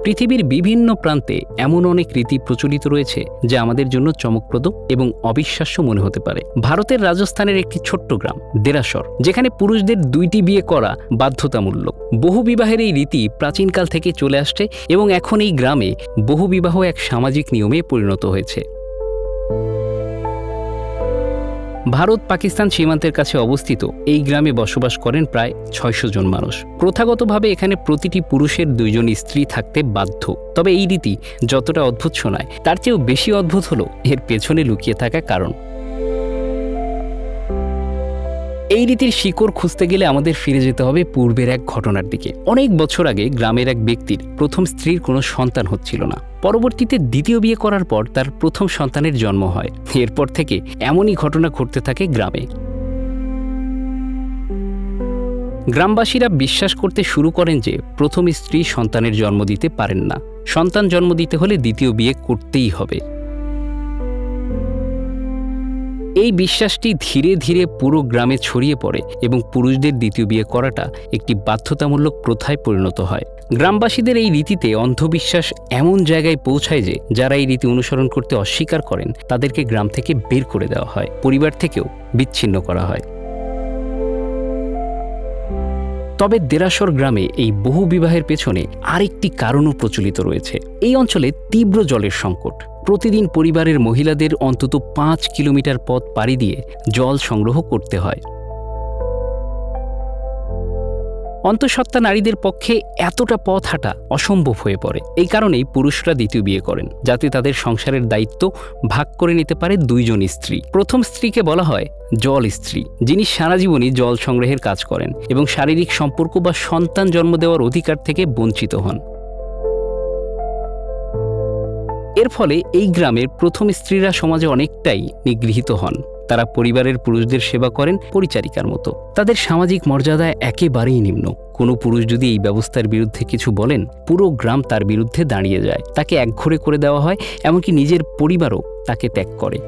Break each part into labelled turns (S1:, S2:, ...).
S1: পৃথিবীর বিভিন্ন প্রান্তে এমন অনেক রীতি প্রচলিত রয়েছে যা আমাদের জন্য চমকপ্রদ এবং অবিশ্বাস্য মনে হতে পারে। ভারতের রাজস্থানের একটি ছোট্ট গ্রাম দেরাসর, যেখানে পুরুষদের 2টি বিয়ে করা বাধ্যতামূলক। বহুবিবাহের এই রীতি প্রাচীনকাল থেকে চলে আসছে এবং এখন এই গ্রামে বহুবিবাহ এক সামাজিক নিয়মে পরিণত হয়েছে। ভারত পাকিস্তান সীমান্তের কাছে অবস্থিত এই গ্রামে বসবাস করেন প্রায় 600 জন মানুষ। প্রথাগতভাবে এখানে প্রতিটি পুরুষের 2 জন স্ত্রী থাকতে বাধ্য। তবে এই রীতি যতটা অদ্ভুত শোনায় তার চেয়েও বেশি অদ্ভুত হলো এর পেছনে লুকিয়ে থাকা কারণ। এই রীতির শিকড় খুঁজতে গেলে আমাদের ফিরে যেতে হবে পূর্বের এক ঘটনার দিকে। অনেক বছর আগে গ্রামের এক ব্যক্তির প্রথম স্ত্রীর কোনো সন্তান হচ্ছিল না। পরবর্তীতে দ্বিতীয় বিয়ে করার পর তার প্রথম সন্তানের জন্ম হয়। এরপর থেকে এমনই ঘটনা ঘটতে থাকে গ্রামে। গ্রামবাসীরা বিশ্বাস করতে শুরু করেন যে প্রথম স্ত্রী সন্তানের জন্ম দিতে পারেন না, সন্তান জন্ম দিতে হলে দ্বিতীয় বিয়ে করতেই হবে। এই বিশ্বাসটি ধীরে ধীরে পুরো গ্রামে ছড়িয়ে পড়ে এবং পুরুষদের দ্বিতীয় বিয়ে করাটা একটি বাধ্যতামূলক প্রথায় পরিণত হয়। গ্রামবাসীদের এই রীতিতে অন্ধবিশ্বাস এমন জায়গায় পৌঁছায় যে যারা এই রীতি অনুসরণ করতে অস্বীকার করেন তাদেরকে গ্রাম থেকে বের করে দেওয়া হয়, পরিবার থেকেও বিচ্ছিন্ন করা হয়। তবে দেরাসর গ্রামে এই বহু বিবাহের পেছনে আরেকটি কারণও প্রচলিত রয়েছে। এই অঞ্চলে তীব্র জলের সংকট। প্রতিদিন পরিবারের মহিলাদের অন্তত 5 কিলোমিটার পথ পাড়ি দিয়ে জল সংগ্রহ করতে হয়। অন্তঃসত্ত্বা নারীদের পক্ষে এতটা পথ হাঁটা অসম্ভব হয়ে পড়ে। এই কারণেই পুরুষরা দ্বিতীয় বিয়ে করেন, যাতে তাদের সংসারের দায়িত্ব ভাগ করে নিতে পারে 2 জন স্ত্রী। প্রথম স্ত্রীকে বলা হয় জল স্ত্রী, যিনি সারা জীবনই জল সংগ্রহের কাজ করেন এবং শারীরিক সম্পর্ক বা সন্তান জন্ম দেওয়ার অধিকার থেকে বঞ্চিত হন। এর ফলে এই গ্রামের প্রথম স্ত্রীরা সমাজে অনেকটাই নিগৃহীত হন। তারা পরিবারের পুরুষদের সেবা করেন পরিচারিকার মতো। তাদের সামাজিক মর্যাদা একেবারেই নিম্ন। কোনো পুরুষ যদি এই ব্যবস্থার বিরুদ্ধে কিছু বলেন, পুরো গ্রাম তার বিরুদ্ধে দাঁড়িয়ে যায়। তাকে একঘরে করে দেওয়া হয়, এমনকি নিজের পরিবারও তাকে ত্যাগ করে।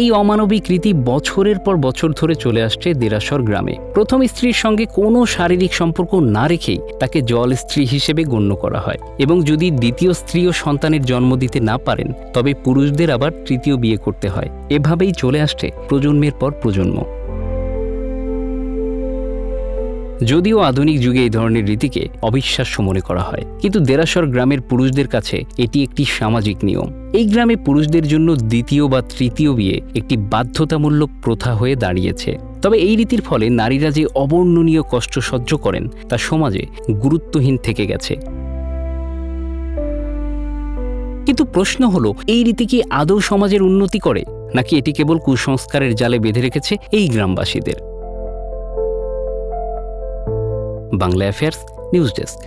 S1: এই অমানবিক রীতি বছরের পর বছর ধরে চলে আসছে দেরাসর গ্রামে। প্রথম স্ত্রীর সঙ্গে কোনো শারীরিক সম্পর্ক না রেখেই তাকে জল স্ত্রী হিসেবে গণ্য করা হয় এবং যদি দ্বিতীয় স্ত্রীও সন্তানের জন্ম দিতে না পারেন তবে পুরুষদের আবার তৃতীয় বিয়ে করতে হয়। এভাবেই চলে আসছে প্রজন্মের পর প্রজন্ম। যদিও আধুনিক যুগে এই ধরনের রীতিকে অবিশ্বাস্য মনে করা হয়, কিন্তু দেরাসর গ্রামের পুরুষদের কাছে এটি একটি সামাজিক নিয়ম। এই গ্রামে পুরুষদের জন্য দ্বিতীয় বা তৃতীয় বিয়ে একটি বাধ্যতামূলক প্রথা হয়ে দাঁড়িয়েছে। তবে এই রীতির ফলে নারীরা যে অবর্ণনীয় কষ্ট সহ্য করেন তা সমাজে গুরুত্বহীন থেকে গেছে। কিন্তু প্রশ্ন হলো, এই রীতি কি আদৌ সমাজের উন্নতি করে, নাকি এটি কেবল কুসংস্কারের জালে বেঁধে রেখেছে এই গ্রামবাসীদের? Bangla affairs news desk.